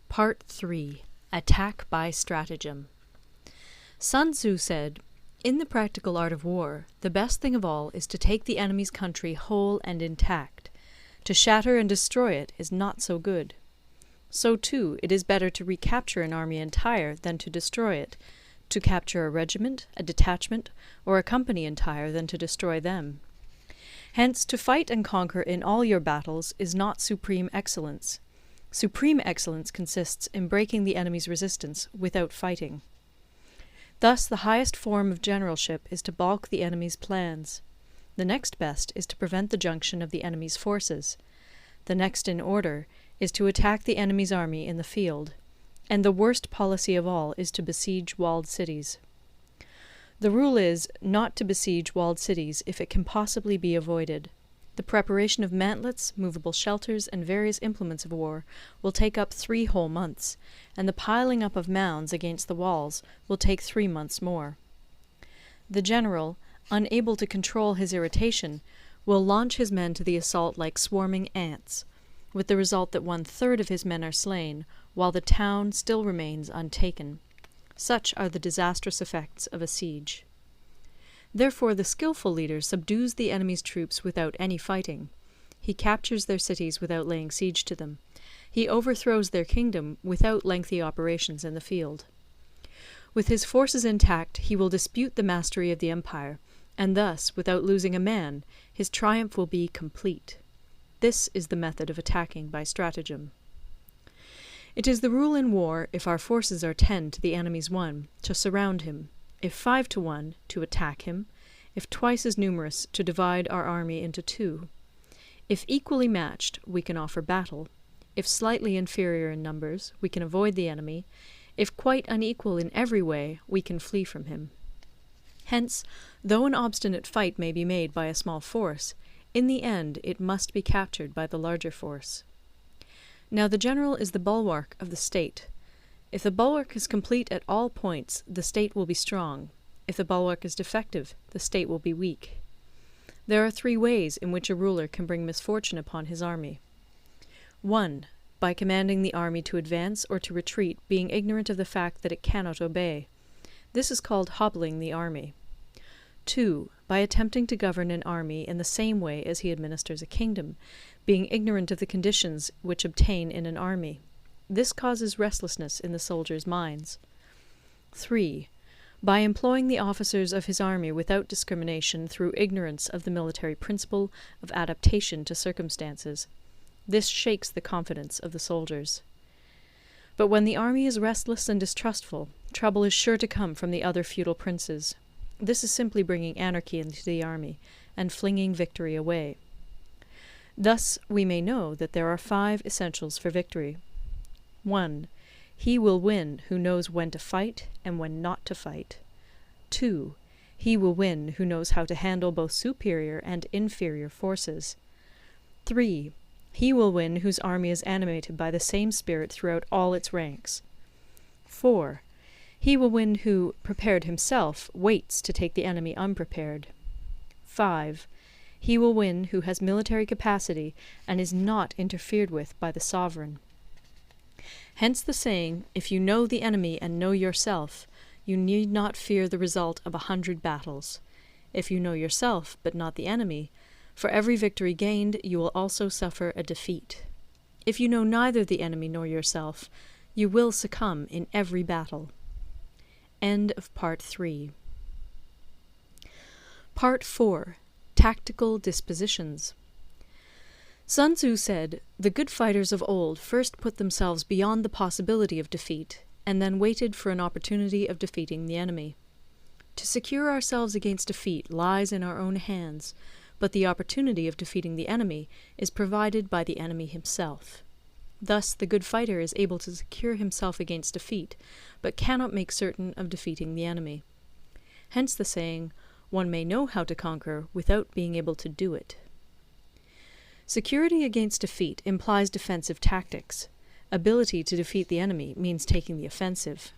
Part 3. Attack by Stratagem. Sun Tzu said, "In the practical art of war, the best thing of all is to take the enemy's country whole and intact. To shatter and destroy it is not so good. So too, it is better to recapture an army entire than to destroy it, to capture a regiment, a detachment, or a company entire than to destroy them. Hence, to fight and conquer in all your battles is not supreme excellence. Supreme excellence consists in breaking the enemy's resistance without fighting. Thus, the highest form of generalship is to balk the enemy's plans. The next best is to prevent the junction of the enemy's forces. The next in order is to attack the enemy's army in the field. And the worst policy of all is to besiege walled cities. The rule is not to besiege walled cities if it can possibly be avoided. The preparation of mantlets, movable shelters, and various implements of war will take up 3 whole months, and the piling up of mounds against the walls will take 3 months more. The general, unable to control his irritation, will launch his men to the assault like swarming ants, with the result that 1/3 of his men are slain, while the town still remains untaken. Such are the disastrous effects of a siege. Therefore the skilful leader subdues the enemy's troops without any fighting. He captures their cities without laying siege to them. He overthrows their kingdom without lengthy operations in the field. With his forces intact, he will dispute the mastery of the empire, and thus, without losing a man, his triumph will be complete. This is the method of attacking by stratagem. It is the rule in war, if our forces are 10 to the enemy's 1, to surround him; if 5 to 1, to attack him; if twice as numerous, to divide our army into 2. If equally matched, we can offer battle; if slightly inferior in numbers, we can avoid the enemy; if quite unequal in every way, we can flee from him. Hence, though an obstinate fight may be made by a small force, in the end it must be captured by the larger force. Now the general is the bulwark of the state. If the bulwark is complete at all points, the state will be strong. If the bulwark is defective, the state will be weak. There are 3 ways in which a ruler can bring misfortune upon his army. 1. By commanding the army to advance or to retreat, being ignorant of the fact that it cannot obey. This is called hobbling the army. 2. By attempting to govern an army in the same way as he administers a kingdom, being ignorant of the conditions which obtain in an army. This causes restlessness in the soldiers' minds. 3. By employing the officers of his army without discrimination through ignorance of the military principle of adaptation to circumstances. This shakes the confidence of the soldiers. But when the army is restless and distrustful, trouble is sure to come from the other feudal princes. This is simply bringing anarchy into the army, and flinging victory away. Thus we may know that there are 5 essentials for victory. 1. He will win who knows when to fight and when not to fight. 2. He will win who knows how to handle both superior and inferior forces. 3. He will win whose army is animated by the same spirit throughout all its ranks. 4. He will win who, prepared himself, waits to take the enemy unprepared. 5. He will win who has military capacity and is not interfered with by the sovereign. Hence the saying, if you know the enemy and know yourself, you need not fear the result of 100 battles. If you know yourself, but not the enemy, for every victory gained you will also suffer a defeat. If you know neither the enemy nor yourself, you will succumb in every battle. End of Part 3. Part 4. Tactical Dispositions. Sun Tzu said, "The good fighters of old first put themselves beyond the possibility of defeat, and then waited for an opportunity of defeating the enemy. To secure ourselves against defeat lies in our own hands, but the opportunity of defeating the enemy is provided by the enemy himself. Thus the good fighter is able to secure himself against defeat, but cannot make certain of defeating the enemy. Hence the saying, one may know how to conquer without being able to do it." Security against defeat implies defensive tactics. Ability to defeat the enemy means taking the offensive.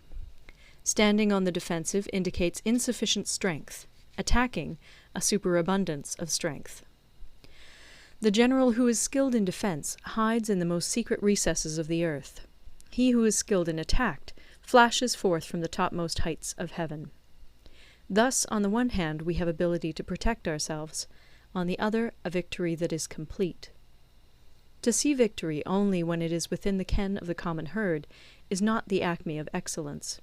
Standing on the defensive indicates insufficient strength. Attacking, a superabundance of strength. The general who is skilled in defense hides in the most secret recesses of the earth. He who is skilled in attack flashes forth from the topmost heights of heaven. Thus, on the one hand, we have ability to protect ourselves, on the other, a victory that is complete. To see victory only when it is within the ken of the common herd is not the acme of excellence.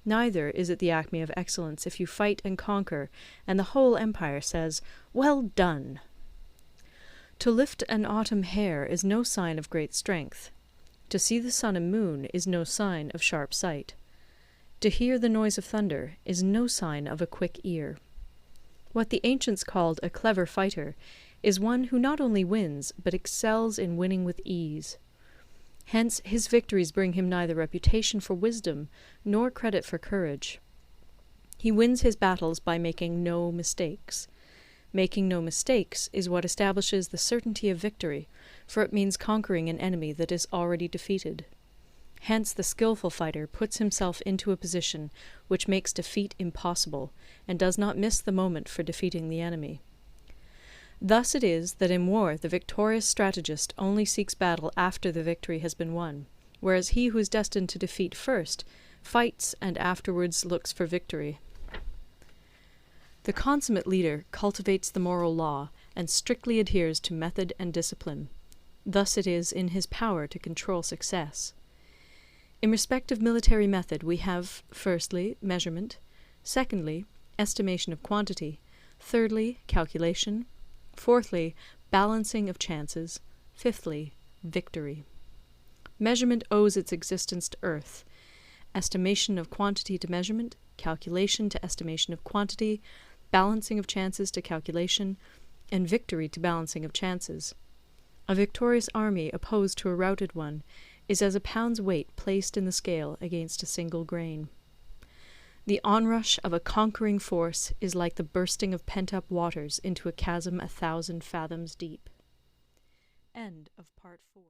Neither is it the acme of excellence if you fight and conquer, and the whole empire says, "Well done!" To lift an autumn hair is no sign of great strength. To see the sun and moon is no sign of sharp sight. To hear the noise of thunder is no sign of a quick ear. What the ancients called a clever fighter is one who not only wins, but excels in winning with ease. Hence his victories bring him neither reputation for wisdom nor credit for courage. He wins his battles by making no mistakes. Making no mistakes is what establishes the certainty of victory, for it means conquering an enemy that is already defeated. Hence the skillful fighter puts himself into a position which makes defeat impossible, and does not miss the moment for defeating the enemy. Thus it is that in war the victorious strategist only seeks battle after the victory has been won, whereas he who is destined to defeat first fights and afterwards looks for victory. The consummate leader cultivates the moral law and strictly adheres to method and discipline. Thus it is in his power to control success. In respect of military method we have, firstly, measurement, secondly, estimation of quantity, thirdly, calculation, fourthly, balancing of chances, fifthly, victory. Measurement owes its existence to earth, estimation of quantity to measurement, calculation to estimation of quantity, balancing of chances to calculation, and victory to balancing of chances. A victorious army opposed to a routed one is as a pound's weight placed in the scale against a single grain. The onrush of a conquering force is like the bursting of pent-up waters into a chasm 1,000 fathoms deep. End of Part 4.